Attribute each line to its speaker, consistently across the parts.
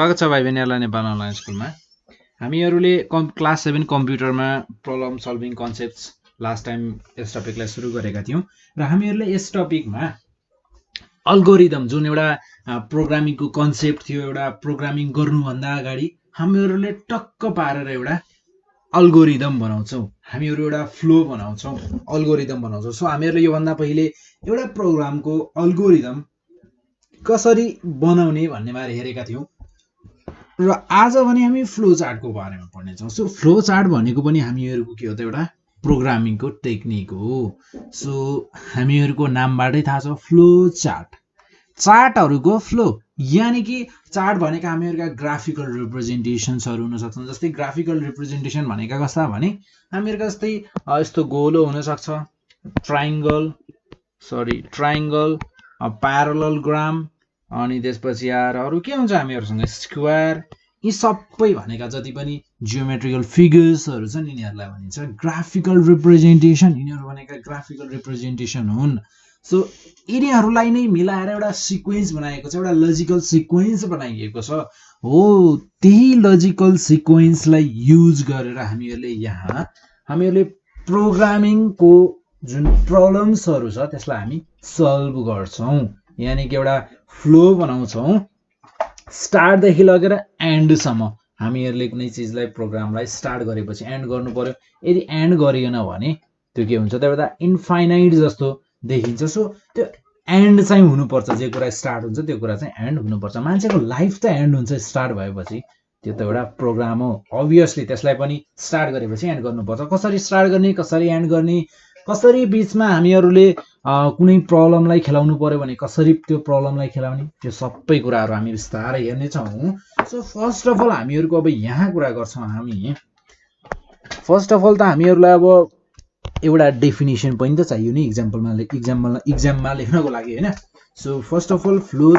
Speaker 1: स्वागत छ भाइ बहिनीहरुलाई नेपाल अनलाइन स्कुलमा। हामीहरुले क्लास 7 कम्प्युटरमा problem solving concepts last time यस टपिकलाई सुरु गरेका थियौं र हामीहरुले यस टपिकमा अल्गोरिदम जुन एउटा प्रोग्रामिङको कन्सेप्ट थियो, एउटा प्रोग्रामिङ गर्नुभन्दा अगाडि हामीहरुले टक्क पारेर एउटा अल्गोरिदम बनाउँछौं, हामीहरु एउटा फ्लो बनाउँछौं, अल्गोरिदम बनाउँछौं। सो हामीहरुले यो भन्दा पहिले एउटा प्रोग्रामको अल्गोरिदम कसरी बनाउने भन्ने बारे हेरेका थियौं र आज भने हामी फ्लो चार्टको बारेमा पढ्नेछौं। सो फ्लो चार्ट भनेको पनि हामीहरुको के हो त एउटा प्रोग्रामिङको टेक्निक हो। सो हामीहरुको नामबाटै थाहा छ फ्लो चार्ट, चार्टहरुको फ्लो, यानी कि चार्ट भनेका हामीहरुका ग्राफिकल रिप्रेजेन्टेसन्सहरु हुन सक्छन्। जस्तै ग्राफिकल रिप्रेजेन्टेसन भनेका कस्ता भने हामीहरुका जस्तै यस्तो गोलो हुन सक्छ, ट्रायंगल, प्यारालेलोग्राम, अनि त्यसपछि आएर अरु के हुन्छ हामीहरुसँग स्क्वायर, यी सबै भनेका जति पनि जियोमेट्रिकल फिगर्सहरु छन् यिनीहरुलाई भनिन्छ ग्राफिकल रिप्रेजेन्टेसन। यिनीहरु भनेका ग्राफिकल रिप्रेजेन्टेसन हुन्। सो यिनीहरुलाई नै मिलाएर एउटा सिक्वेन्स बनाएको छ, एउटा लजिकल सिक्वेन्स बनाइएको छ हो। त्यही लजिकल सिक्वेन्सलाई युज गरेर हामीहरुले प्रोग्रामिङको जुन प्रब्लम्सहरु छ त्यसलाई हामी सल्भ गर्छौं, यानी कि एउटा फ्लो बनाउँछौं स्टार्ट देखि लगेर एन्ड सम्म। हामीहरुले कुनै चीजलाई प्रोग्रामलाई स्टार्ट गरेपछि एन्ड गर्नु पर्यो, यदि एन्ड गरिएन भने त्यो के हुन्छ त एउटा इन्फाइनाइट जस्तो देखिन्छ। सो त्यो एन्ड चाहिँ हुनुपर्छ, जे कुरा स्टार्ट हुन्छ त्यो कुरा चाहिँ एन्ड हुनुपर्छ। मान्छेको लाइफ त एन्ड हुन्छ स्टार्ट भएपछि, त्यो त एउटा प्रोग्राम हो अभियसली, त्यसलाई पनि स्टार्ट गरेपछि एन्ड गर्नुपर्छ। कसरी स्टार्ट गर्ने, कसरी एन्ड गर्ने, कसरी बीचमा हामीहरुले कुनै प्रब्लमलाई खेलाउनु पर्यो भने कसरी त्यो प्रब्लमलाई खेलाउने, त्यो सबै कुराहरु हामी विस्तारै हेर्ने छौं। सो फर्स्ट अफ अल हामीहरुको अब यहाँ कुरा गर्छौं हामी। फर्स्ट अफ अल त हामीहरुलाई अब एउटा डेफिनेसन पनि त चाहियो नि एक्जाममा लेख्नको लागि हैन। So first of all flow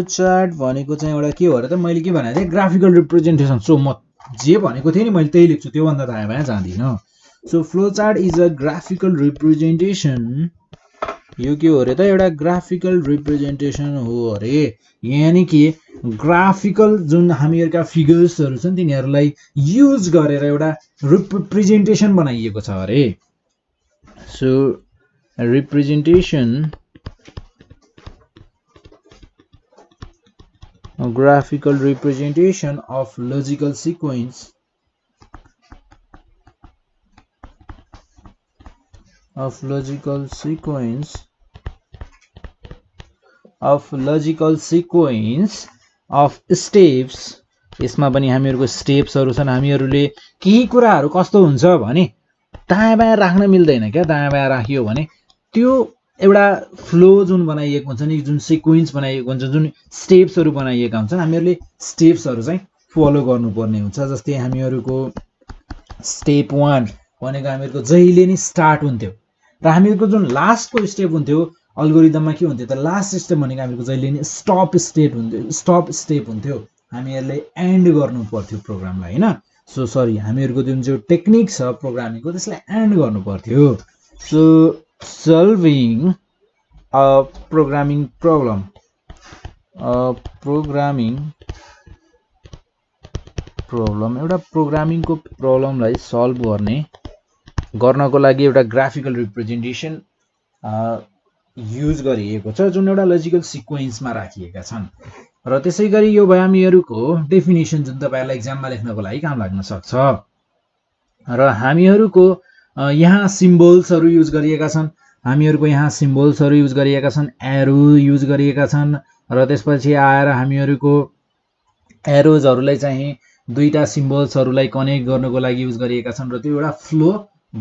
Speaker 1: chart भनेको चाहिँ एउटा के हो र त, मैले के भनेको थिएँ ग्राफिकल रिप्रेजेन्टेसन। सो म जे भनेको थिएँ नि मैले त्यही लेख्छु, त्यो भन्दा दायाँ बायाँ जाँदिन। So flow chart is a graphical representation. यो के हो रे त एउटा ग्राफिकल रिप्रेजेन्टेसन हो अरे, यानी कि ग्राफिकल जुन हामीहरुका फिगर्सहरु छन् तिनीहरुलाई युज गरेर एउटा रिप्रेजेन्टेसन बनाइएको छ अरे। So representation, graphical representation of logical sequence of steps। यसमा पनि हामीहरुको स्टेप्सहरु छन्। हामीहरुले केही कुराहरु कस्तो हुन्छ भने दायाँ बायाँ राख्न मिल्दैन क्या, दायाँ बायाँ राखियो भने त्यो एउटा फ्लो जुन बनाइएको हुन्छ नि, जुन सिक्वेन्स बनाइएको हुन्छ, जुन स्टेप्सहरु बनाइएका हुन्छन्, हामीहरुले स्टेप्सहरु चाहिँ फलो गर्नुपर्ने हुन्छ। जस्तै हामीहरुको स्टेप 1 भनेको हामीहरुको जहिले नि स्टार्ट हुन्थ्यो र हामीहरुको जुन लास्टको स्टेप हुन्थ्यो अल्गोरिदममा के हुन्थ्यो त, लास्ट स्टेप भनेको हामीहरुको जहिले नि स्टप स्टेप हुन्थ्यो। हामीहरुले एन्ड गर्नु पर्थ्यो प्रोग्रामलाई हैन। सो सरी, हामीहरुको जुन चाहिँ टेक्निक छ प्रोग्रामिङको त्यसलाई एन्ड गर्नु पर्थ्यो। So solving a programming problem, एउटा प्रोग्रामिङको प्रब्लमलाई सल्भ गर्नको लागि एउटा ग्राफिकल रिप्रेजेन्टेसन युज गरिएको छ, जुन एउटा लजिकल सिक्वेन्समा राखिएका छन्। र त्यसैगरी यो भयो हामीहरुको डेफिनेसन जुन तपाईहरुलाई एक्जाममा लेख्नको लागि काम लाग्न सक्छ। र हामीहरुको यहाँ सिम्बल्सहरु युज गरिएका छन्, हामीहरुको यहाँ सिम्बल्सहरु युज गरिएका छन्, एरो युज गरिएका छन्। र त्यसपछि आएर हामीहरुको एरोजहरुलाई चाहिँ दुईटा सिम्बल्सहरुलाई कनेक्ट गर्नको लागि युज गरिएका छन् र त्यो एउटा फ्लो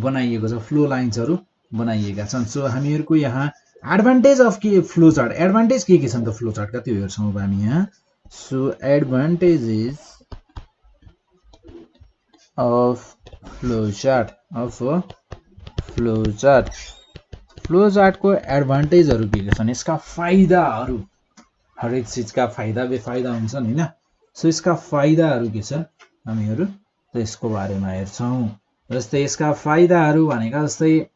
Speaker 1: बनाइएको छ, फ्लो लाइन्सहरु बनाइएका छन्। सो हामीहरुको यहाँ एडभान्टेज अफ के फ्लो चार्ट, एडभान्टेज के छन् त फ्लो चार्टका त्यो हेर्छौं हामी यहाँ। सो एडभान्टेजेस अफ फ्लो चार्टको एडभान्टेजहरु के छन्, यसका फाइदाहरु, हरेक चीजका फाइदा बेफाइदा हुन्छन् हैन। सो यसका फाइदाहरु के छन् हामीहरु त्यसको बारेमा हेर्छौं। जस्तै यसका फाइदाहरु भनेका जस्तै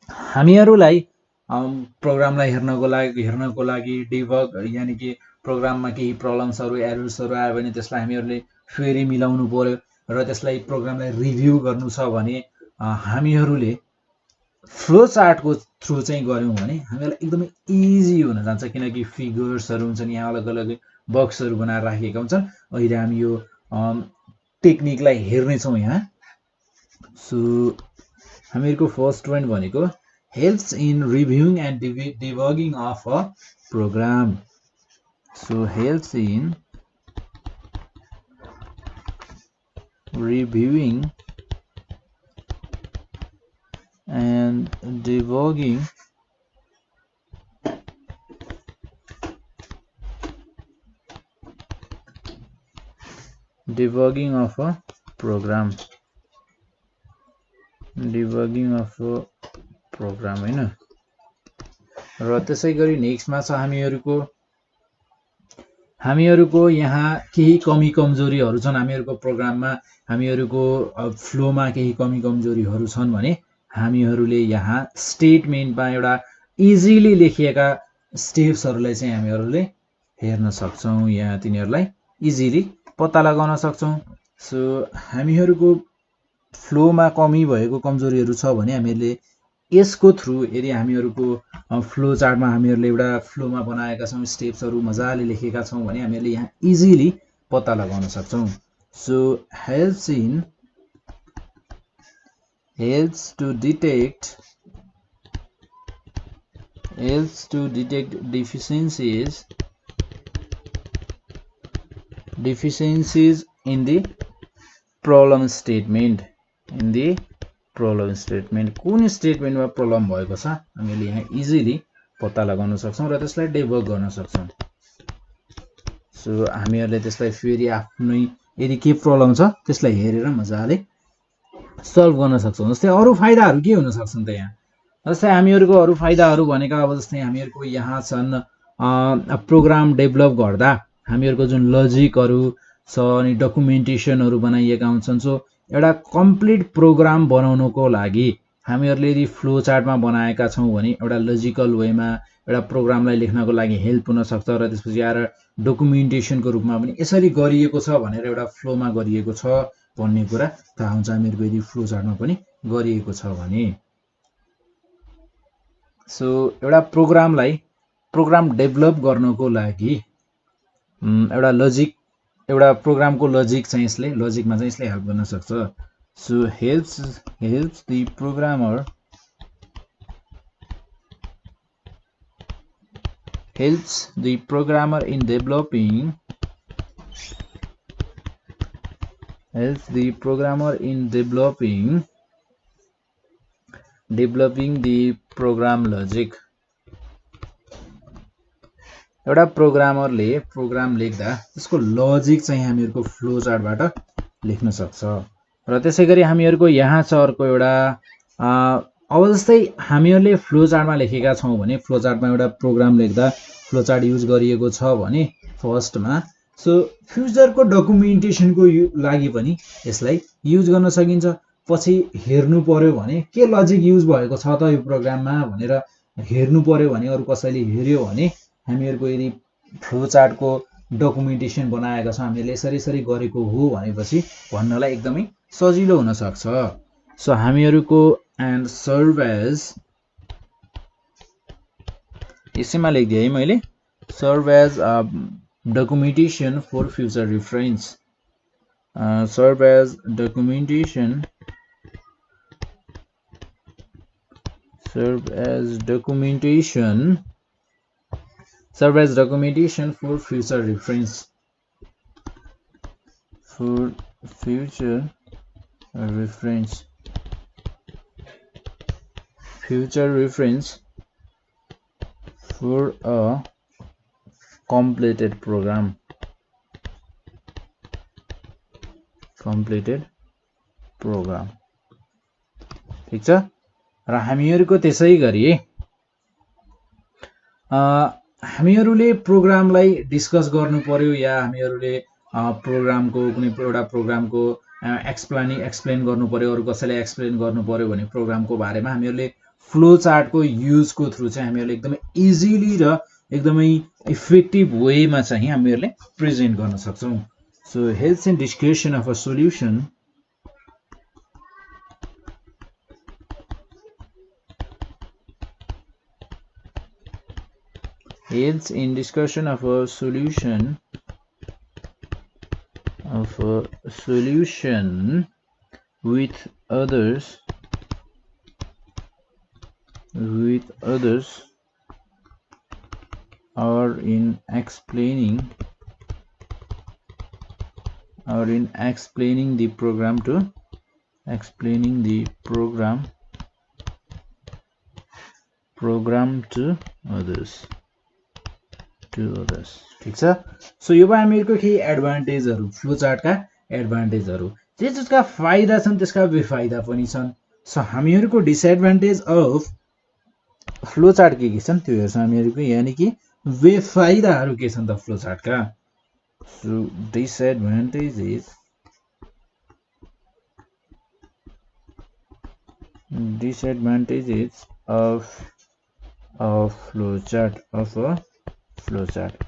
Speaker 1: हामीहरुलाई प्रोग्रामलाई हेर्नको लागि डिबग यानि कि प्रोग्राममा केही प्रब्लम्सहरू एरर्सहरू आयो भने त्यसलाई हामीहरूले फेरि मिलाउनु पर्यो र त्यसलाई प्रोग्रामलाई रिभ्यू गर्नु छ भने हामीहरूले फ्लो चार्टको थ्रु चाहिँ गऱ्यौँ भने हामीलाई एकदमै इजी हुन जान्छ, किनकि फिगर्सहरू हुन्छन्, यहाँ अलग अलग बक्सहरू बनाएर राखिएका हुन्छन्। अहिले हामी यो टेक्निकलाई हेर्नेछौँ यहाँ। सो हामीहरूको फर्स्ट पोइन्ट भनेको helps in reviewing and debugging of a program. So helps in reviewing and debugging of a program. Debugging of a program हैन। र त्यसै गरी नेक्स्टमा छ हामीहरूको यहाँ केही कमी कमजोरीहरू छन् हामीहरूको प्रोग्राममा, हामीहरूको फ्लोमा केही कमी कमजोरीहरू छन् भने हामीहरूले यहाँ स्टेटमेन्टमा एउटा इजिली लेखिएका स्टेप्सहरूलाई चाहिँ हामीहरूले हेर्न सक्छौँ, यहाँ तिनीहरूलाई इजिली पत्ता लगाउन सक्छौँ। सो हामीहरूको फ्लोमा कमी भएको कमजोरीहरू छ भने हामीहरूले यसको थ्रु यदि हामीहरूको फ्लो चार्टमा हामीहरूले एउटा फ्लोमा बनाएका छौँ, स्टेप्सहरू मजाले लेखेका छौँ भने हामीहरूले यहाँ इजिली पत्ता लगाउन सक्छौँ। So helps to detect deficiencies in the problem statement. कुन स्टेटमेन्टमा प्रब्लम भएको छ हामीले यहाँ इजिली पत्ता लगाउन सक्छौँ र त्यसलाई डेबग गर्न सक्छौँ। सो हामीहरूले त्यसलाई फेरि आफ्नै यदि के प्रब्लम छ त्यसलाई हेरेर मजाले सल्भ गर्न सक्छौँ। जस्तै अरू फाइदाहरू के हुन सक्छन् त यहाँ, जस्तै हामीहरूको अरू फाइदाहरू भनेका अब जस्तै हामीहरूको यहाँ छन् प्रोग्राम डेभलप गर्दा हामीहरूको जुन लजिकहरू छ अनि डकुमेन्टेसनहरू बनाइएका हुन्छन्। सो एउटा कम्प्लिट प्रोग्राम बनाउनको लागि हामीहरूले यदि फ्लो चार्टमा बनाएका छौँ भने एउटा लजिकल वेमा एउटा प्रोग्रामलाई लेख्नको लागि हेल्प हुन सक्छ र त्यसपछि आएर डकुमेन्टेसनको रूपमा पनि यसरी गरिएको छ भनेर एउटा फ्लोमा गरिएको छ भन्ने कुरा थाहा हुन्छ हामीहरूको यदि फ्लो चार्टमा पनि गरिएको छ भने। सो एउटा प्रोग्राम डेभलप गर्नको लागि एउटा प्रोग्रामको लजिकमा चाहिँ यसले हेल्प गर्न सक्छ। So helps the programmer in developing the program logic. एउटा प्रोग्रामरले प्रोग्राम लेख्दा त्यसको लजिक चाहिँ हामीहरूको फ्लो चार्टबाट लेख्न सक्छ। र त्यसै गरी हामीहरूको यहाँ छ अर्को एउटा अब जस्तै हामीहरूले फ्लो चार्टमा लेखेका छौँ भने फ्लो चार्टमा एउटा प्रोग्राम लेख्दा फ्लो चार्ट युज गरिएको छ भने फर्स्टमा सो फ्युचरको डकुमेन्टेसनको लागि पनि यसलाई युज गर्न सकिन्छ। पछि हेर्नु पर्यो भने के लजिक युज भएको छ त यो प्रोग्राममा भनेर हेर्नु पर्यो भने अरू कसैले हेर्यो भने हामीहरूको यदि फ्लो चार्टको डकुमेन्टेसन बनाएका छौँ हामीले यसरी गरेको हो भनेपछि भन्नलाई एकदमै सजिलो हुन सक्छ। सो हामीहरूको एन्ड सर्भ एज यसैमा लेखिदिएँ है मैले, serve as documentation for future reference. Serve as documentation for future reference. Future reference for a completed program. ठीक छ। र हामीहरूको त्यसै गरी हामीहरूले प्रोग्रामलाई डिस्कस गर्नु पर्यो या हामीहरूले प्रोग्रामको कुनै एउटा प्रोग्रामको एक्सप्लेन गर्नु पर्यो, अरू कसैलाई एक्सप्लेन गर्नु पर्यो भने प्रोग्रामको बारेमा हामीहरूले फ्लो चार्टको युजको थ्रु चाहिँ हामीहरूले एकदमै इजिली र एकदमै इफेक्टिभ वेमा चाहिँ हामीहरूले प्रेजेन्ट गर्न सक्छौँ। So helps in discussion of a solution helps in discussion of a solution with others or in explaining the program to others ठीक छ। सो यो भयो हामीहरुको केही एडभान्टेजहरु, फ्लो चार्टका एडभान्टेजहरु। त्यसका फाइदा छन् त्यसका बेफाइदा पनि छन्। सो हामीहरुको डिसएडभान्टेज अफ फ्लो चार्ट के छन् त्यो हेर्छौं हामीहरुको, यानी कि बेफाइदाहरु के छन् त फ्लो चार्टका। So disadvantages of flow chart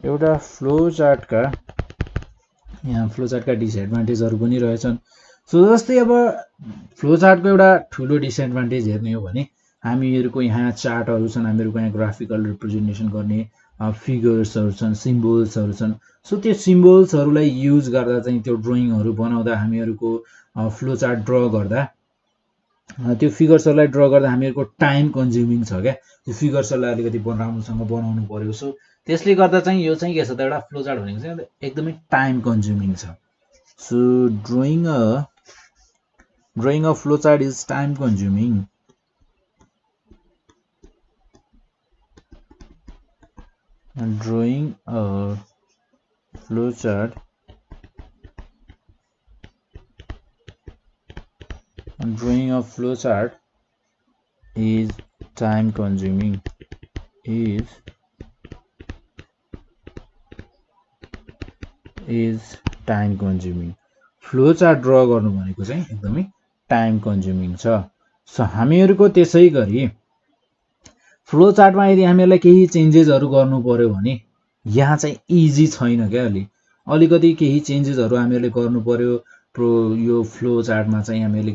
Speaker 1: एउटा फ्लो चार्टका यहाँ फ्लो चार्टका डिसएडभान्टेजहरु पनि रहेछन्। सो जस्तै अब फ्लो चार्टको एउटा ठूलो डिसएडभान्टेज हेर्ने हो भने हामीहरुको यहाँ चार्टहरु छन्, हामीहरुको यहाँ ग्राफिकल रिप्रेजेन्टेसन गर्ने फिगर्सहरु छन्, सिम्बल्सहरु छन्। सो त्यो सिम्बल्सहरुलाई युज गर्दा चाहिँ त्यो ड्रइङहरु बनाउँदा हामीहरुको फ्लो चार्ट ड्र गर्दा त्यो फिगर्सहरुलाई ड्र गर्दा हामीहरुको टाइम कन्ज्युमिङ छ क्या, त्यो फिगर्सहरुलाई अलिकति राम्रोसँग बनाउनु पर्यो। सो त्यसले गर्दा चाहिँ यो चाहिँ के छ त एउटा फ्लो चार्ट भनेको चाहिँ एकदमै टाइम कन्ज्युमिङ छ। So drawing a flow chart is time consuming. Drawing a flow chart is time consuming. Flow chart draw गर्नु भनेको चाहिँ एकदमै टाइम कन्ज्युमिङ छ। सो हामीहरुको त्यसै गरी फ्लो चार्टमा यदि हामीहरुलाई केही चेन्जेसहरु गर्नु पर्यो भने यहाँ चाहिँ इजी छैन क्या, अलिकति केही चेन्जेसहरु हामीहरुले गर्नु पर्यो। यो फ्लो चार्टमा चाहिँ हामीहरुले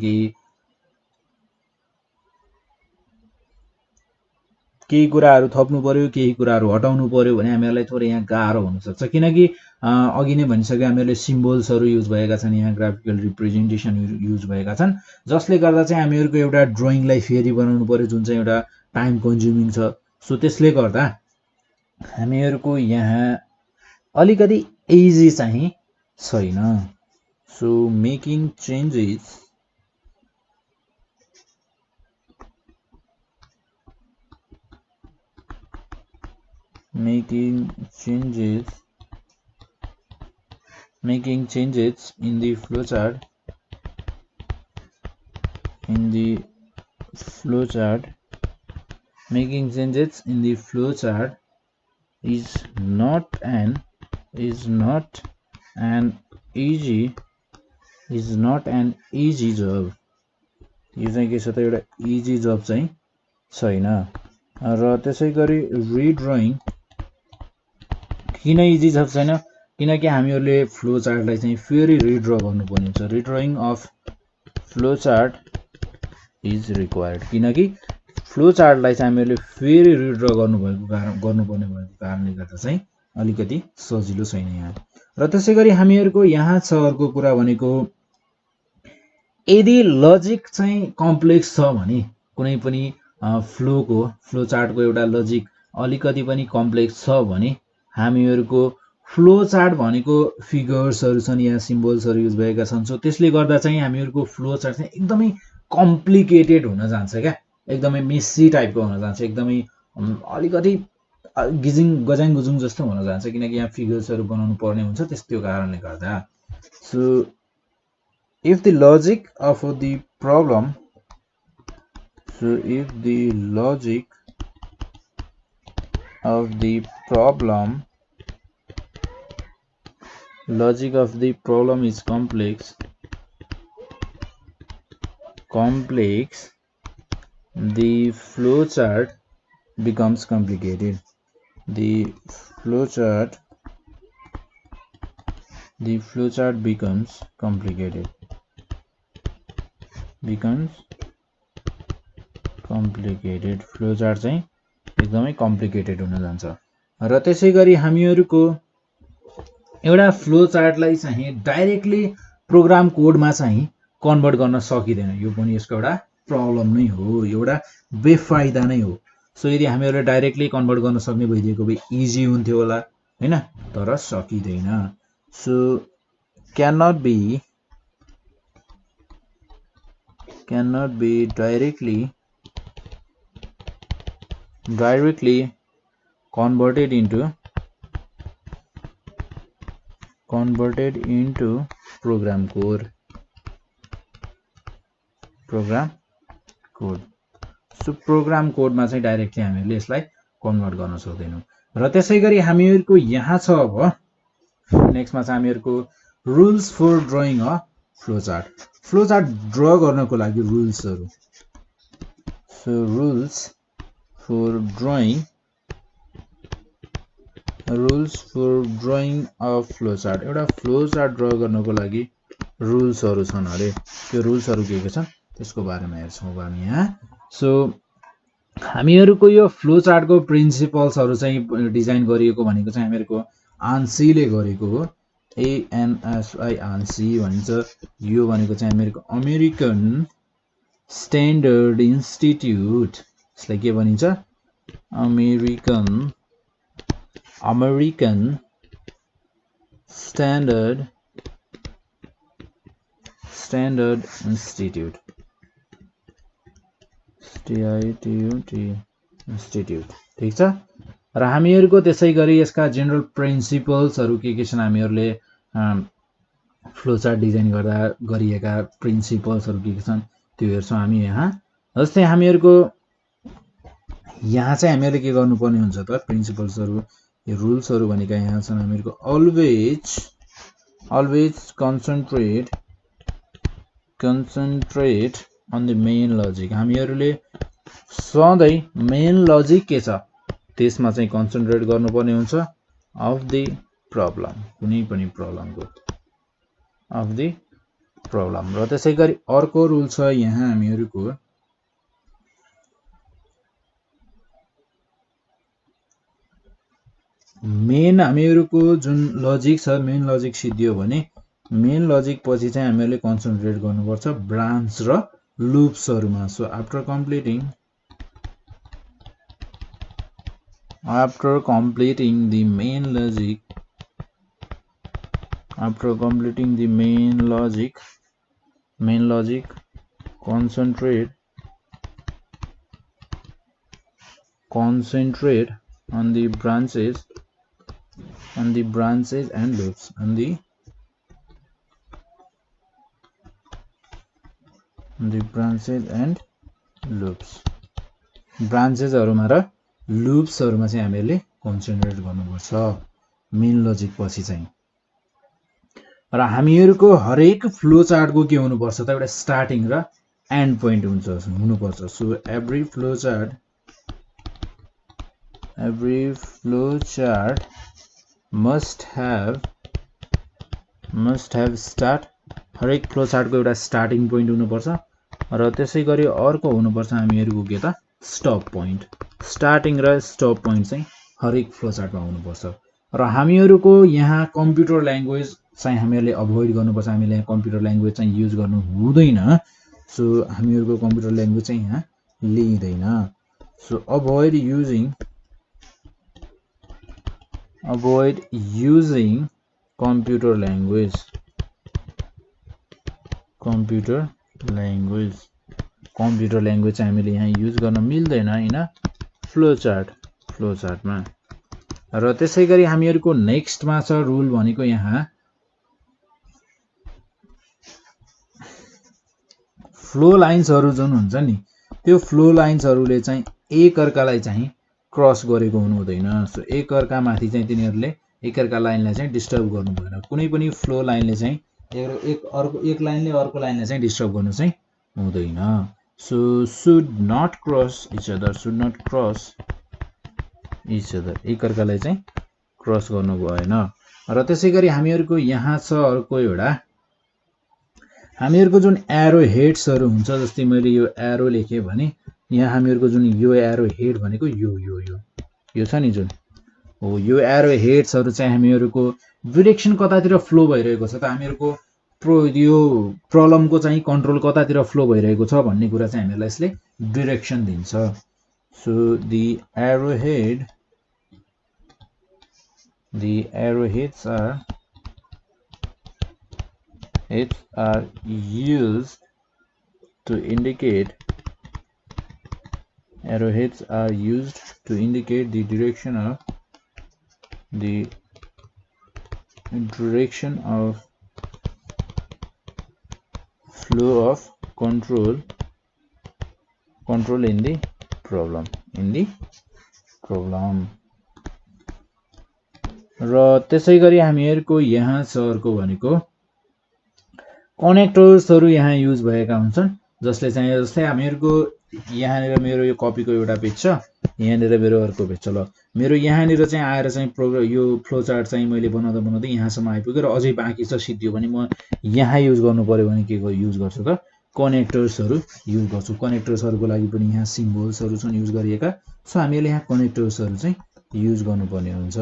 Speaker 1: केही कुराहरु थप्नु पर्यो, केही कुराहरु हटाउनु पर्यो भने हामीहरुलाई थोरै यहाँ गाह्रो हुन सक्छ, किनकि अघि नै भनिसके हामीहरुले सिम्बल्सहरु युज भएका छन्, यहाँ ग्राफिकल रिप्रेजेन्टेसन युज भएका छन्, जसले गर्दा चाहिँ हामीहरुको एउटा ड्रइङलाई फेरि बनाउनु पर्यो जुन चाहिँ एउटा टाइम कन्ज्युमिङ छ। सो त्यसले गर्दा हामीहरुको यहाँ अलिकति इजी चाहिँ छैन। So making changes in the flow chart is not an easy job। यो चाहिँ के छ त एउटा इजी जब चाहिँ छैन। र त्यसै गरी रिड्रइङ किन इजी जब छैन, किनकि हामीहरुले फ्लो चार्टलाई चाहिँ फेरि रिड्र गर्नुपर्ने हुन्छ। Redrawing of flow chart is required, किनकि फ्लो चार्टलाई चाहिँ हामीहरुले फेरि रिड्र गर्नुपर्ने भएको कारणले गर्दा चाहिँ अलिकति सजिलो छैन यहाँ। र त्यसै गरी हामीहरुको यहाँ छ अर्को कुरा भनेको यदि लजिक चाहिँ कम्प्लेक्स छ भने कुनै पनि फ्लो चार्टको एउटा लजिक अलिकति पनि कम्प्लेक्स छ भने हामीहरुको फ्लो चार्ट भनेको फिगर्सहरु छन्, यहाँ सिम्बल्सहरु युज भएका छन्। सो त्यसले गर्दा चाहिँ हामीहरुको फ्लो चार्ट चाहिँ एकदमै कम्प्लिकेटेड हुन जान्छ क्या, एकदमै मेसी टाइपको हुन जान्छ, एकदमै अलिकति गजाङ गुजुङ जस्तो हुन जान्छ, किनकि यहाँ फिगर्सहरु बनाउनु पर्ने हुन्छ त्यस्तो कारणले गर्दा। So if the logic of the problem is complex, the flowchart becomes complicated. The flowchart becomes complicated. Flowchart चाहिँ एकदमै कम्प्लिकेटेड हुन जान्छ। र त्यसै गरी हामीहरूको एउटा फ्लोचार्टलाई चाहिँ डाइरेक्टली प्रोग्राम कोडमा चाहिँ कन्भर्ट गर्न सकिँदैन। यो पनि यसको एउटा प्रब्लम नै हो, एउटा बेफाइदा नै हो। सो यदि हामीहरूले डाइरेक्टली कन्भर्ट गर्न सक्ने भइदिएको भए इजी हुन्थ्यो होला हैन, तर सकिँदैन। So cannot be directly converted into program code. So program कोडमा चाहिँ डाइरेक्टली हामीहरूले यसलाई कन्भर्ट गर्न सक्दैनौँ। र त्यसै गरी हामीहरूको यहाँ छ अब नेक्स्टमा चाहिँ हामीहरूको rules for drawing a flowchart draw गर्नको लागि रुल्सहरू। So rules for drawing a flowchart, एउटा फ्लोचार्ट ड्र गर्नको लागि रुल्सहरू छन् अरे। त्यो रुल्सहरू के छन् त्यसको बारेमा हेर्छौँ हामी यहाँ। सो हामीहरूको यो फ्लोचार्टको प्रिन्सिपल्सहरू चाहिँ डिजाइन गरिएको भनेको चाहिँ हामीहरूको आन्सीले गरेको हो। ANSI आन्सी भनिन्छ। यो भनेको चाहिँ हामीहरूको अमेरिकन स्ट्यान्डर्ड इन्स्टिट्युट, यसलाई के भनिन्छ अमेरिकन स्ट्यान्डर्ड इन्स्टिट्युट, इन्स्टिट्युट, ठीक छ। र हामीहरूको त्यसै गरी यसका जेनरल प्रिन्सिपल्सहरू के छन्, हामीहरूले फ्लोचार्ट डिजाइन गर्दा गरिएका प्रिन्सिपल्सहरू के छन् त्यो हेर्छौँ हामी यहाँ। जस्तै हामीहरूको यहाँ चाहिँ हामीहरूले के गर्नुपर्ने हुन्छ त प्रिन्सिपल्सहरू, यो रुल्सहरू भनेका यहाँ छन्। हामीहरूको always concentrate on the main logic, हामीहरूले सधैँ मेन लजिक के छ त्यसमा चाहिँ कन्सन्ट्रेट गर्नुपर्ने हुन्छ अफ द प्रब्लम, कुनै पनि प्रब्लमको अफ द प्रब्लम। र त्यसै गरी अर्को रुल छ यहाँ हामीहरूको मेन, हामीहरूको जुन लजिक छ मेन लजिक सिद्धियो भने मेन लजिक पछि चाहिँ हामीहरूले कन्सन्ट्रेट गर्नुपर्छ ब्रान्च र लुप्सहरूमा। So after completing the main logic concentrate on the branches and loops, ब्रान्चेसहरुमा र लुप्सहरुमा चाहिँ हामीले कन्सन्ट्रेट गर्नुपर्छ मेन लजिक पछि चाहिँ। र हामीहरुको हरेक फ्लो चार्टको के हुनुपर्छ त एउटा स्टार्टिङ र एन्ड पोइन्ट हुनुपर्छ। So every flow chart must have start, हरेक फ्लो चार्टको एउटा स्टार्टिङ पोइन्ट हुनुपर्छ र त्यसै गरी अर्को हुनुपर्छ हामीहरुको के त स्टप पोइन्ट। स्टार्टिङ र स्टप पोइन्ट चाहिँ हरेक फ्लो चार्टमा हुनुपर्छ। र हामीहरुको यहाँ कम्प्युटर ल्याङ्ग्वेज चाहिँ हामीहरुले अभोइड गर्नुपर्छ, हामीले यहाँ कम्प्युटर ल्याङ्ग्वेज चाहिँ युज गर्नु हुँदैन। सो हामीहरुको कम्प्युटर ल्याङ्ग्वेज चाहिँ यहाँ लिइदैन। So avoid using computer language चाहिँ हामीले यहाँ युज गर्न मिल्दैन हैन फ्लो चार्टमा। र त्यसै गरी हामीहरुको नेक्स्टमा छ रुल भनेको यहाँ फ्लो लाइन्सहरु जुन हुन्छ नि त्यो फ्लो लाइन्सहरुले चाहिँ एक अर्कालाई चाहिँ क्रस गरेको हुनु हुँदैन। सो एक अर्का माथि चाहिँ तिनीहरुले एक अर्का लाइनलाई चाहिँ डिस्टर्ब गर्नु भएन। कुनै पनि फ्लो लाइनले चाहिँ एक लाइनले अर्को लाइनलाई चाहिँ डिस्टर्ब गर्नु चाहिँ हुँदैन। So should not cross each other, should not cross each other, एकअर्कालाई चाहिँ क्रस गर्नु भएन। र त्यसैगरी हामीहरुको यहाँ छ अर्को एउटा, हामीहरुको जुन एरो हेड्सहरु हुन्छ, जस्तै मैले यो एरो लेखे भने यहाँ हामीहरुको जुन यो एरो हेड भनेको यो छ नि जुन हो, यो एरो हेड्सहरु चाहिँ हामीहरुको डाइरेक्सन कतातिर फ्लो भइरहेको छ त, हामीहरुको यो प्रब्लमको चाहिँ कन्ट्रोल कतातिर फ्लो भइरहेको छ भन्ने कुरा चाहिँ हामीलाई यसले डाइरेक्सन दिन्छ। So the arrowheads are used to indicate the direction of flow of control in the problem, र त्यसैगरी हामीहरुको यहाँ छ अर्को भनेको कनेक्टर्सहरु यहाँ युज भएका हुन्छन्, जसले चाहिँ जस्तै हामीहरुको यहाँनिर मेरो यो कपीको एउटा पेज छ, यहाँनिर मेरो अर्को पेज छ। ल मेरो यहाँनिर चाहिँ आएर चाहिँ यो फ्लो चार्ट चाहिँ मैले बनाउँदै यहाँसम्म आइपुग्यो र अझै बाँकी छ सिद्धियो भने म यहाँ युज गर्नु पर्यो भने के युज गर्छु त, कनेक्टर्सहरु युज गर्छु। कनेक्टर्सहरुको लागि पनि यहाँ सिम्बल्सहरु छन् युज गरिएका, सो हामीले यहाँ कनेक्टर्सहरु चाहिँ युज गर्नुपर्ने हुन्छ।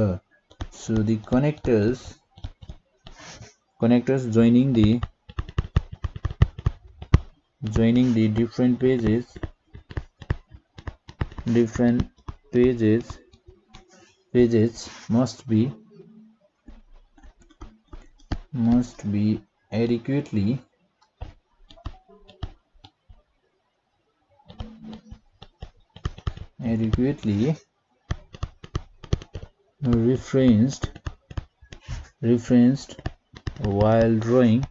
Speaker 1: So the connectors joining the different pages must be adequately referenced while drawing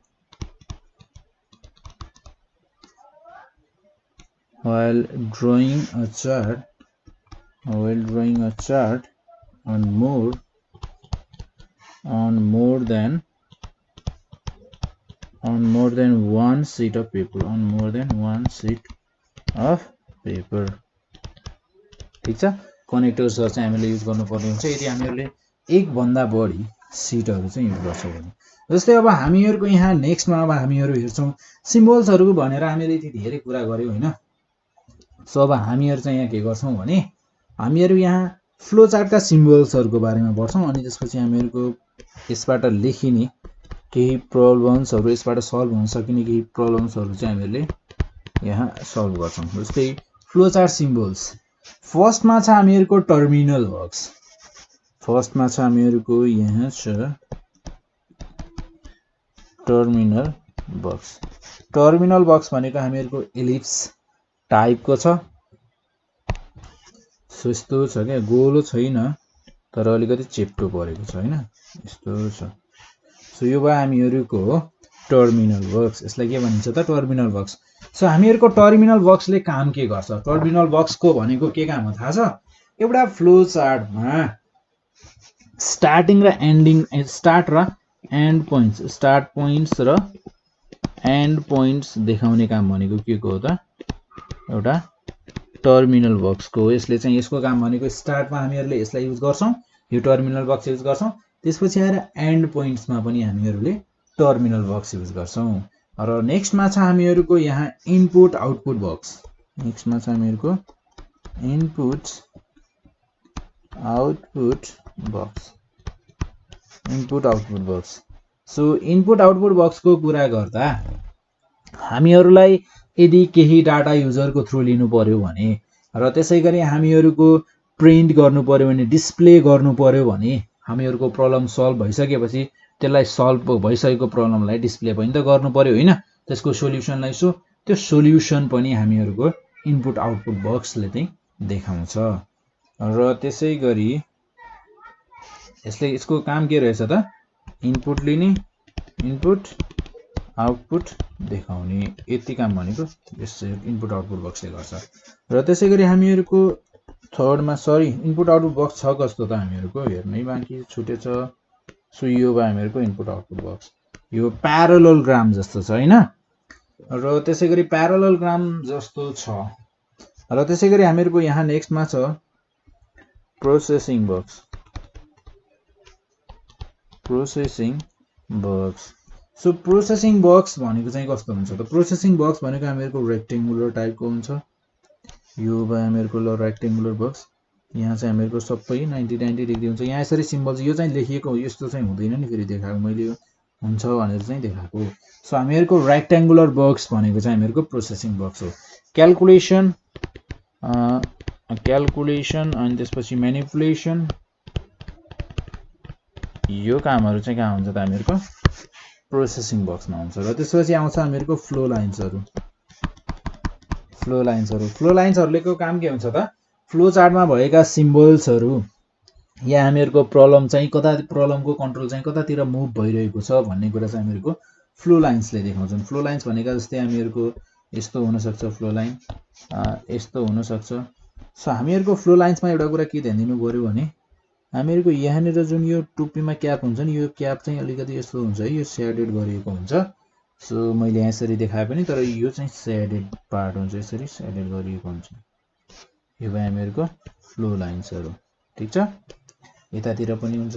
Speaker 1: a chart on more than one sheet of paper, ठीक छ। कनेक्टर्सहरु चाहिँ हामीले युज गर्नुपर्ने हुन्छ यदि हामीहरुले एक भन्दा बढी सिटहरु चाहिँ युज गर्छौं भने। जस्तै अब हामीहरुको यहाँ नेक्स्टमा अब हामीहरु हेर्छौं सिम्बल्सहरु भनेर हामीले यति धेरै कुरा गर्यौं हैन। सो अब हामीहरु चाहिँ यहाँ के गर्छौं भने हामीहरु यहाँ फ्लो चार्टका सिम्बल्सहरुको बारेमा पढ्छौं, अनि त्यसपछि हामीहरुको यसबाट लेखिने केही प्रब्लम्सहरु, यसबाट सल्भ हुन सकिने केही प्रब्लम्सहरु चाहिँ हामीले यहाँ सल्भ गर्छौं। जस्तै फ्लो चार्ट सिम्बल्स, फर्स्टमा छ हामीहरुको टर्मिनल बक्स, फर्स्टमा छ हामीहरुको यहाँ छ टर्मिनल बक्स भनेको हामीहरुको एलिप्स टाइपको छ, यस्तो छ के गोलो छैन तर अलिकति चेप्टो परेको छ हैन, यस्तो छ। सो यो भयो हामीहरुको टर्मिनल बक्स, यसलाई के भनिन्छ त टर्मिनल बक्स। सो हामीहरुको टर्मिनल बक्सले काम के गर्छ, टर्मिनल बक्सको भनेको के काम हो थाहा छ, एउटा फ्लो चार्टमा स्टार्टिङ र एन्डिङ, स्टार्ट पोइन्ट्स र एन्ड पोइन्ट्स देखाउने काम भनेको के को हो त, एउटा टर्मिनल बक्सको हो। यसले चाहिँ यसको काम भनेको स्टार्टमा हामीहरुले यसलाई युज गर्छौं, यो टर्मिनल बक्स युज गर्छौं, त्यसपछि आएर एन्ड पोइन्ट्समा पनि हामीहरुले टर्मिनल बक्स युज गर्छौं। र नेक्स्टमा छ हामीहरुको यहाँ इनपुट आउटपुट बक्स, नेक्स्टमा छ हामीहरुको input output box. So input output बक्सको कुरा गर्दा हामीहरुलाई यदि केही डाटा युजरको थ्रु लिनु पर्यो भने र त्यसैगरी हामीहरुको प्रिन्ट गर्नु पर्यो भने, डिस्प्ले गर्नु पर्यो भने, हामीहरुको प्रब्लम सल्भ भइसकेपछि त्यसलाई सल्भ भइसकेको प्रब्लमलाई डिस्प्ले पनि त गर्नु पर्यो हैन, त्यसको सोलुसनलाई। सो त्यो सोलुसन पनि हामीहरुको इनपुट आउटपुट बक्सले चाहिँ देखाउँछ। र त्यसैगरी यसको काम के रहेछ त, इनपुट लिने, इनपुट आउटपुट देखाउने, यति काम भनेको यस इनपुट आउटपुट बक्सले गर्छ। र त्यसैगरी हामीहरुको थर्डमा इनपुट आउटपुट बक्स छ कस्तो त हामीहरुको हेर्नै बाँकी छुटेछ। सो यो भयो हामीहरुको इनपुट आउटपुट बक्स, यो प्यारलल ग्राम जस्तो छ हैन। र त्यसैगरी प्यारालेलोग्राम जस्तो छ। र त्यसैगरी हामीहरुको यहाँ नेक्स्टमा छ processing box. So processing box भनेको चाहिँ कस्तो हुन्छ त? प्रोसेसिङ बक्स भनेको हामीहरुको रेक्टेंगुलर टाइपको हुन्छ। यो भयो हामीहरुको रेक्टेंगुलर बक्स। यहाँ चाहिँ हामीहरुको सबै 90 डिग्री हुन्छ। यहाँ यसरी सिम्बल यो चाहिँ लेखिएको हो, यस्तो चाहिँ हुँदैन नि, फेरि देखाएको मैले यो हुन्छ भनेर चाहिँ देखाएको। सो हामीहरुको रेक्टेंगुलर बक्स भनेको चाहिँ हामीहरुको प्रोसेसिङ बक्स हो। क्याल्कुलेसन अनि त्यसपछि म्यानिपुलेसन, यो कामहरु चाहिँ कहाँ हुन्छ त? हामीहरुको प्रोसेसिङ बक्समा हुन्छ। र त्यसपछि आउँछ हामीहरुको फ्लो लाइन्सहरु। फ्लो लाइन्सहरुले को काम के हुन्छ त? फ्लो चार्टमा भएका सिम्बल्सहरु या हामीहरुको प्रब्लम चाहिँ कता, प्रब्लमको कन्ट्रोल चाहिँ कतातिर मुभ भइरहेको छ भन्ने कुरा चाहिँ हामीहरुको फ्लो लाइन्सले देखाउँछन्। फ्लो लाइन्स भनेका जस्तै हामीहरुको यस्तो हुन सक्छ, फ्लो लाइन यस्तो हुन सक्छ। सो हामीहरुको फ्लो लाइन्समा एउटा कुरा के ध्यान दिनु पर्यो भने हामीहरुको यहाँनिर जुन यो टुप्पीमा क्याप हुन्छ नि, यो क्याप चाहिँ अलिकति यस्तो हुन्छ है, यो सेडेड गरिएको हुन्छ। सो मैले यहाँ यसरी देखाए पनि, तर यो चाहिँ सेडेड पार्ट हुन्छ, यसरी सेडेड गरिएको हुन्छ। यो भयो हामीहरुको फ्लो लाइन्सहरु, ठीक छ। यतातिर पनि हुन्छ,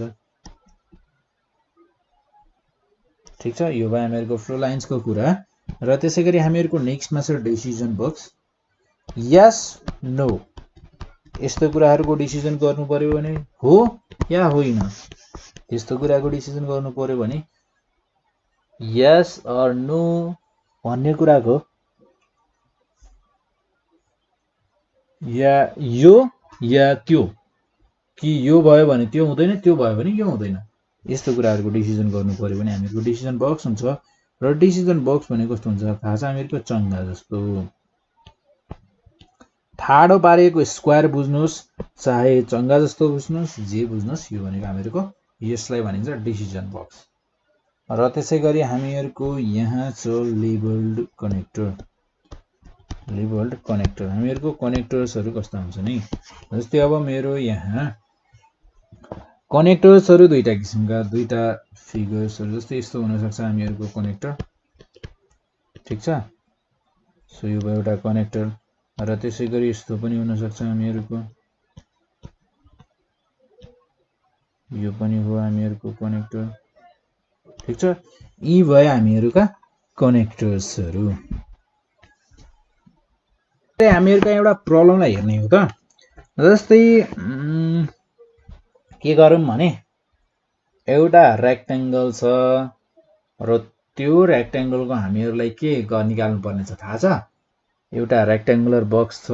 Speaker 1: ठीक छ। यो भयो हामीहरुको फ्लो लाइन्सको कुरा। र त्यसैगरी हामीहरुको नेक्स्टमा छ डिसिजन बक्स। यस नो, यस्तो कुराहरुको डिसिजन गर्नु पर्यो भने हो या होइन, यस्तो कुराको डिसिजन गर्नु पर्यो भने यस अर नो भन्ने कुराको, या यो या त्यो, कि यो भयो भने त्यो हुँदैन, त्यो भयो भने यो हुँदैन, यस्तो कुराहरुको डिसिजन गर्नु पर्यो भने हामीहरुको डिसिजन बक्स हुन्छ। र डिसिजन बक्स भनेको कस्तो हुन्छ थाहा छ? हामीहरुको चङ्गा जस्तो, ठाडो पारेको स्क्वायर बुझ्नुस् चाहे चङ्गा जस्तो बुझ्नुस्, जे बुझ्नुस्, यो भनेको हामीहरुको यसलाई भनिन्छ डिसिजन बक्स। र त्यसैगरी हामीहरुको यहाँ छ लेबल्ड कनेक्टर। हामीहरुको कनेक्टर्सहरु कस्ता हुन्छन् नि? जस्तै अब मेरो यहाँ कनेक्टर्सहरु दुईटा किसिमका, दुईटा फिगर्सहरु जस्तै यस्तो हुन सक्छ हामीहरुको कनेक्टर, ठीक छ। सो यो भयो एउटा कनेक्टर। र त्यसैगरी यस्तो पनि हुन सक्छ हामीहरुको, यो पनि हो हामीहरुको कनेक्टर, ठीक छ। यी भए हामीहरुका कनेक्टर्सहरु। हामीहरुका एउटा प्रब्लमलाई हेर्ने हो त। जस्तै के गरौँ भने एउटा रेक्टेंगल छ र त्यो रेक्टेंगलको हामीहरुलाई के निकाल्नु पर्ने छ थाहा छ? एउटा रेक्टेंगुलर बक्स छ,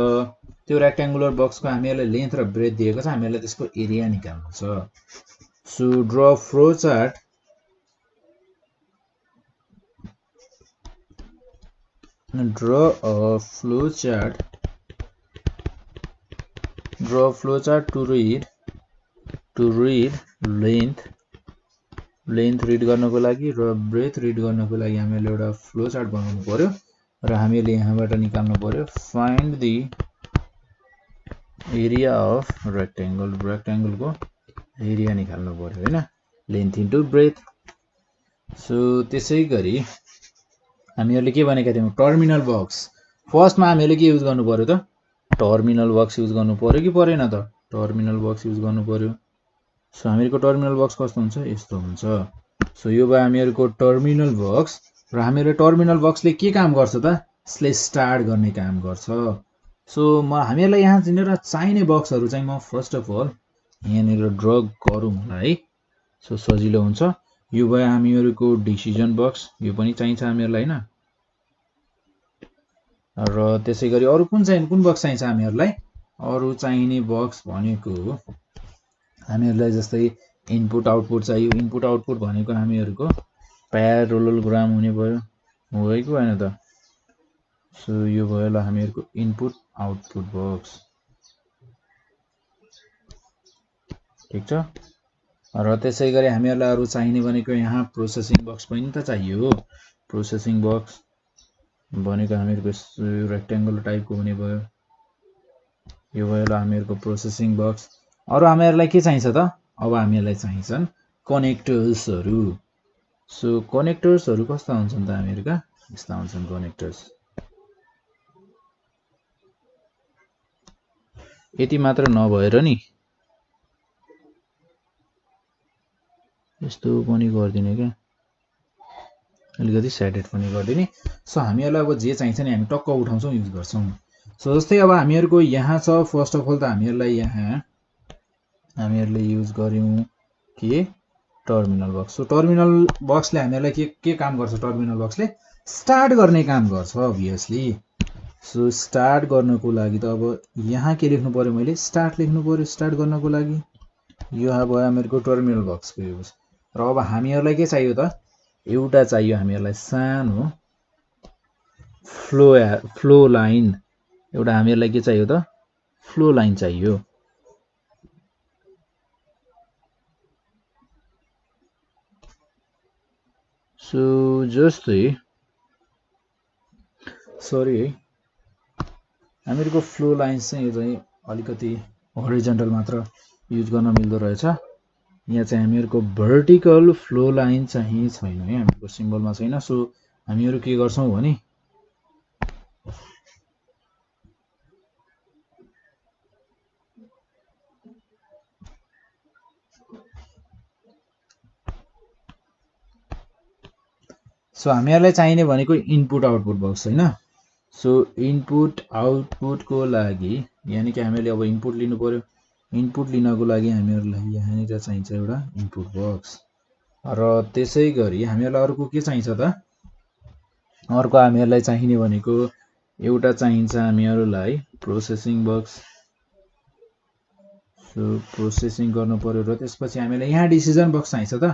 Speaker 1: त्यो रेक्टेंगुलर बक्सको हामीहरुलाई लेन्थ र ब्रेथ दिएको छ, हामीहरुलाई त्यसको एरिया निकाल्नु छ। So draw a flow chart, to read length read गर्नको लागि र ब्रेथ रिड गर्नको लागि हामीले एउटा फ्लो चार्ट बनाउनु पर्यो। र हामीले यहाँबाट निकाल्नु पर्यो फाइन्ड द एरिया अफ रेक्टेंगलको एरिया निकाल्नु पर्यो हैन, लेन्थ इन्टु ब्रेथ। सो त्यसैगरी हामीहरुले के भनेका थियौं? Terminal box. फर्स्टमा हामीले के युज गर्नु पर्यो त? टर्मिनल बक्स युज गर्नु पर्यो कि परेन त? टर्मिनल बक्स युज गर्नु पर्यो। सो हामीहरुको टर्मिनल बक्स कस्तो हुन्छ? यस्तो हुन्छ। सो यो भयो हामीहरुको टर्मिनल बक्स। र हामीहरुले टर्मिनल बक्सले के काम गर्छ त? यसले स्टार्ट गर्ने काम गर्छ। सो हामीहरुलाई यहाँ चाहिने बक्सहरु चाहिँ म फर्स्ट अफ अल यहाँनिर ड्र गरौँ होला है, सो सजिलो हुन्छ। यो भयो हामीहरुको डिसिजन बक्स, यो पनि चाहिन्छ हामीहरुलाई हैन। र त्यसैगरी अरु कुन बक्स चाहिन्छ हामीहरुलाई? अरु चाहिने बक्स भनेको हामीहरुलाई जस्तै इनपुट आउटपुट चाहियो। इनपुट आउटपुट भनेको हामीहरुको प्यारालेलोग्राम हुने भयो, हो है कि हैन त? सो यो भयो ल हामीहरुको इनपुट आउटपुट बक्स, ठीक छ। र त्यसैगरी हामीहरुलाई अरु चाहिने भनेको यहाँ प्रोसेसिङ बक्स पनि त चाहियो। प्रोसेसिङ बक्स भनेको हामीहरुको रेक्टेंगुलर टाइपको हुने भयो, यो भयो ल हामीहरुको प्रोसेसिङ बक्स। अरु हामीहरुलाई के चाहिन्छ त? अब हामीहरुलाई चाहिन्छन् कनेक्टर्सहरु। सो कनेक्टर्सहरु कस्ता हुन्छन् त हामीहरुका? यस्ता हुन्छन् कनेक्टर्स। यति मात्र नभएर नि यस्तो पनि गर्दिने क्या, अलिकति सेडेड पनि गरिदिने। सो हामीहरूलाई अब जे चाहिन्छ नि हामी टक्क उठाउँछौँ युज गर्छौँ। सो जस्तै अब हामीहरूको यहाँ छ, फर्स्ट अफ अल त हामीहरूलाई यहाँ हामीहरूले युज गऱ्यौँ के टर्मिनल बक्स। सो टर्मिनल बक्सले हामीहरूलाई के काम गर्छ, टर्मिनल बक्सले स्टार्ट गर्ने काम गर्छ अभियसली। सो स्टार्ट गर्नको लागि त अब यहाँ के लेख्नु पर्यो, मैले स्टार्ट लेख्नु पर्यो स्टार्ट गर्नको लागि। यो भयो हामीहरूको टर्मिनल बक्सको युज। र अब हामीहरूलाई के चाहियो त, एउटा चाहियो हामीहरूलाई सानो फ्लो लाइन, एउटा हामीहरूलाई के चाहियो त, फ्लो लाइन चाहियो। सो जस्तै सरी है, हामीहरूको फ्लो लाइन चाहिँ यो चाहिँ अलिकति हरिजन्टल मात्र युज गर्न मिल्दो रहेछ। यहाँ चाहिँ हामीहरूको भर्टिकल फ्लो लाइन चाहिँ छैन है, हामीहरूको सिम्बलमा छैन। सो हामीहरू के गर्छौँ भने सो हामीहरूलाई चाहिने भनेको इनपुट आउटपुट बक्स होइन। सो इनपुट आउटपुटको लागि यानि कि हामीले अब इनपुट लिनु पर्यो। इनपुट लिनको लागि हामीहरूलाई यहाँनिर चाहिन्छ एउटा इनपुट बक्स। र त्यसै गरी हामीहरूलाई अर्को के चाहिन्छ त, अर्को हामीहरूलाई चाहिने भनेको एउटा चाहिन्छ हामीहरूलाई प्रोसेसिङ बक्स। सो प्रोसेसिङ गर्नु पर्यो र त्यसपछि हामीलाई यहाँ डिसिजन बक्स चाहिन्छ त,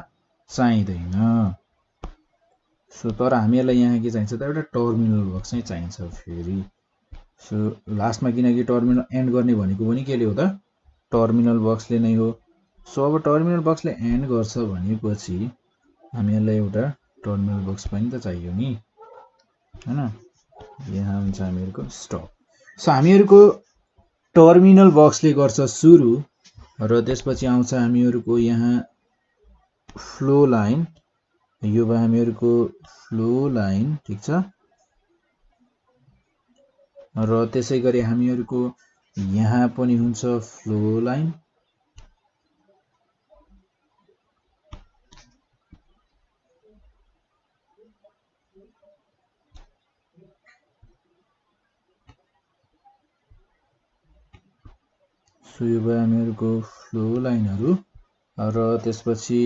Speaker 1: चाहिँदैन। सो तर हामीहरूलाई यहाँ के चाहिन्छ त, एउटा टर्मिनल बक्स चाहिँ चाहिन्छ फेरि। सो लास्टमा किनकि टर्मिनल एन्ड गर्ने भनेको पनि केले हो त, टर्मिनल बक्सले नै हो। सो अब टर्मिनल बक्सले एन्ड गर्छ भनेपछि हामीहरूलाई एउटा टर्मिनल बक्स पनि त चाहियो नि हैन। यहाँ हुन्छ हामीहरूको स्टप। सो हामीहरूको टर्मिनल बक्सले गर्छ सुरु र त्यसपछि आउँछ हामीहरूको यहाँ फ्लो लाइन। यो भयो हामीहरूको फ्लो लाइन, ठिक छ। र त्यसै गरी हामीहरूको यहाँ पनि हुन्छ फ्लो लाइन। सो यो भयो हामीहरूको फ्लो लाइनहरू र त्यसपछि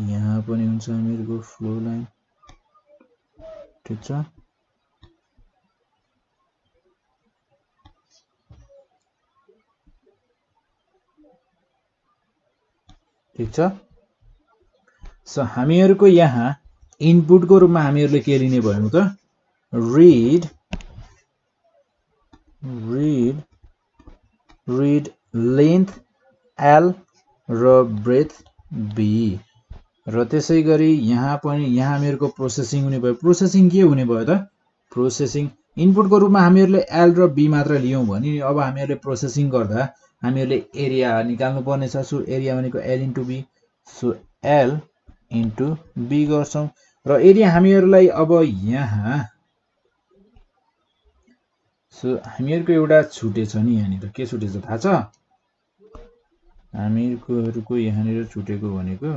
Speaker 1: यहाँ पनि हुन्छ हामीहरूको फ्लो लाइन, ठिक छ। ठिक छ। सो हामीहरूको यहाँ इनपुटको रूपमा हामीहरूले के लिने भयो त, रिड लेन्थ एल र ब्रेथ बी। र त्यसै गरी यहाँ पनि यहाँ हामीहरूको प्रोसेसिङ हुने भयो। प्रोसेसिङ के हुने भयो त, प्रोसेसिङ इनपुटको रूपमा हामीहरूले एल र बी मात्र लियौँ भने अब हामीहरूले प्रोसेसिङ गर्दा हामीहरूले एरिया निकाल्नु पर्नेछ। सो एरिया भनेको L into B. So L into B गर्छौँ र एरिया हामीहरूलाई अब यहाँ सो हामीहरूको एउटा छुटेछ नि, यहाँनिर के छुटेछ थाहा छ, हामीहरूको यहाँनिर छुटेको भनेको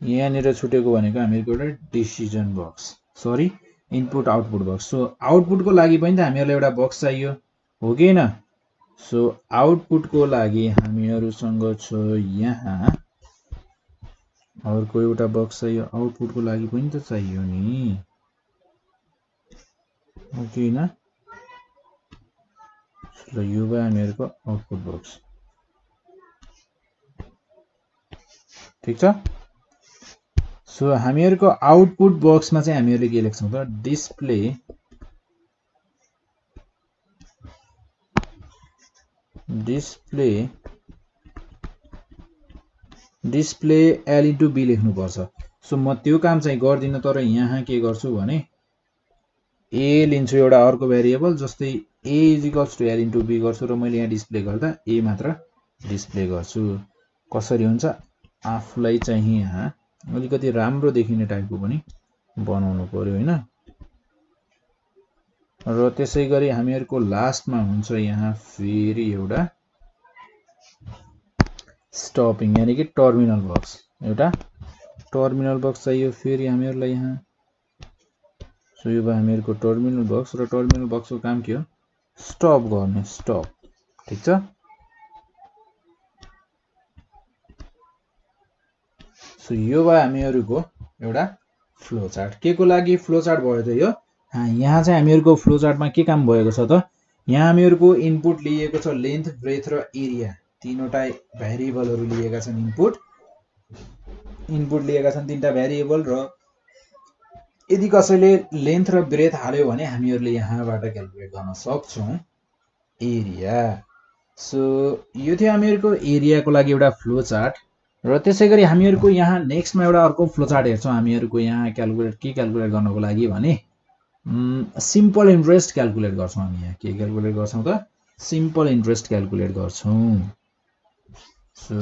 Speaker 1: यहाँनिर छुटेको भनेको हामीहरूको एउटा decision box, sorry input output box. So आउटपुटको लागि पनि त हामीहरूलाई एउटा बक्स चाहियो हो कि होइन। सो आउटपुटको लागि हामीहरूसँग छ यहाँ अर्को एउटा बक्स चाहियो, आउटपुटको लागि पनि त चाहियो नि हो कि होइन। ल यो भयो हामीहरूको आउटपुट बक्स, ठिक छ। सो हामीहरूको आउटपुट बक्समा चाहिँ हामीहरूले के लेख्छौँ त, डिस्प्ले एल इन्टु बी लेख्नुपर्छ। सो म त्यो काम चाहिँ गर्दिनँ, तर यहाँ के गर्छु भने ए लिन्छु एउटा अर्को भेरिएबल, जस्तै A is equals to L into B गर्छु र मैले यहाँ डिस्प्ले गर्दा ए मात्र डिस्प्ले गर्छु। कसरी हुन्छ आफुलाई चाहिँ यहाँ अलिकति राम्रो देखिने टाइपको पनि बनाउनु पर्यो हैन। र त्यसैगरी हामीहरुको लास्टमा हुन्छ यहाँ फेरि एउटा स्टपिङ यानी कि टर्मिनल बक्स, एउटा टर्मिनल बक्स चाहियो फेरि हामीहरुलाई यहाँ। सो यो भयो हामीहरुको टर्मिनल बक्स र टर्मिनल बक्सको काम के हो स्टप गर्ने, स्टप। ठीक छ। सो यो भयो हामीहरुको एउटा फ्लो चार्ट। के को लागि फ्लो चार्ट भयो त यो? यहाँ चाहिँ हामीहरुको फ्लो चार्टमा के काम भएको छ त, यहाँ हामीहरुको इनपुट लिएको छ लेन्थ, ब्रेथ र एरिया, तीनवटा भेरिएबलहरु लिएका छन्। इनपुट लिएका छन् तीनटा भेरिएबल र यदि कसैले लेन्थ र ब्रेथ हाल्यो भने हामीहरुले यहाँबाट क्याल्कुलेट गर्न सक्छौं एरिया। सो यो थियो हामीहरुको एरियाको लागि एउटा फ्लो चार्ट। र त्यसैगरी हामीहरुको यहाँ नेक्स्टमा एउटा अर्को फ्लो चार्ट हेर्छौं हामीहरुको यहाँ क्याल्कुलेट गर्नको लागि भने सिम्पल इन्ट्रेस्ट क्याल्कुलेट गर्छौं। हामी यहाँ के क्याल्कुलेट गर्छौं त सिम्पल इन्ट्रेस्ट क्याल्कुलेट गर्छौं। सो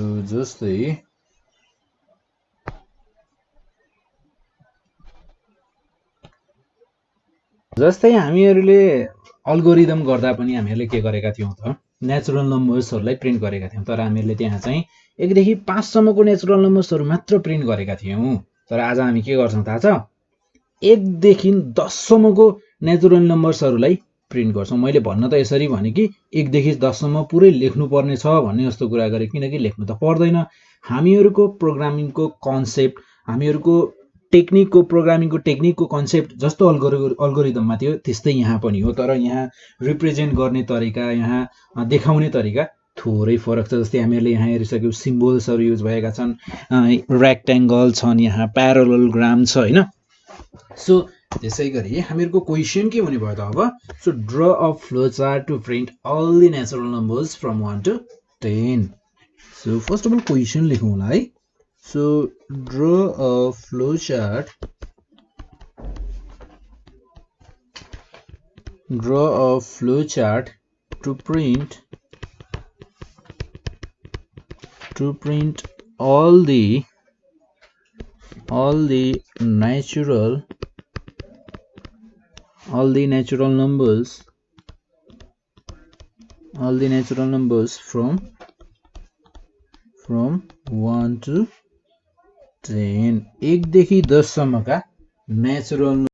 Speaker 1: जस्तै हामीहरुले अल्गोरिदम गर्दा पनि हामीहरुले के गरेका थियौं त नेचुरल नम्बर्सहरुलाई प्रिन्ट गरेका थियौं। तर हामीहरुले त्यहाँ चाहिँ 1 देखि 5 सम्मको नेचुरल नम्बर्सहरु मात्र प्रिन्ट गरेका थियौं। तर आज हामी के गर्छौं थाहा छ 1 देखि 10 सम्मको नेचुरल नम्बर्सहरुलाई प्रिन्ट गर्छौं। मैले भन्न त यसरी भने कि 1 देखि 10 सम्म पुरै लेख्नु पर्ने छ भन्ने जस्तो कुरा गरे, किनकि लेख्नु त पर्दैन। हामीहरुको प्रोग्रामिङको कन्सेप्ट, हामीहरुको प्रोग्रामिङको टेक्निकको कन्सेप्ट जस्तो अल्गोरिदममा थियो त्यस्तै यहाँ पनि हो। तर यहाँ रिप्रेजेन्ट गर्ने तरिका, यहाँ देखाउने तरिका थोरै फरक छ। जस्तै हामीहरुले यहाँ हेरिसक्यौ सिम्बल्सहरु युज भएका छन्, रेक्टेंगल छन्, यहाँ प्यारालेलोग्राम छ हैन। सो त्यसैगरी हामीहरुको क्वेशन के हुने भयो त अब? So draw a flow chart to print all the natural numbers from 1 to 10। So first of all question लेखौँला है। So draw a flow chart to print all the natural numbers from 1 to 10, 1 देखि 10 सम्मका natural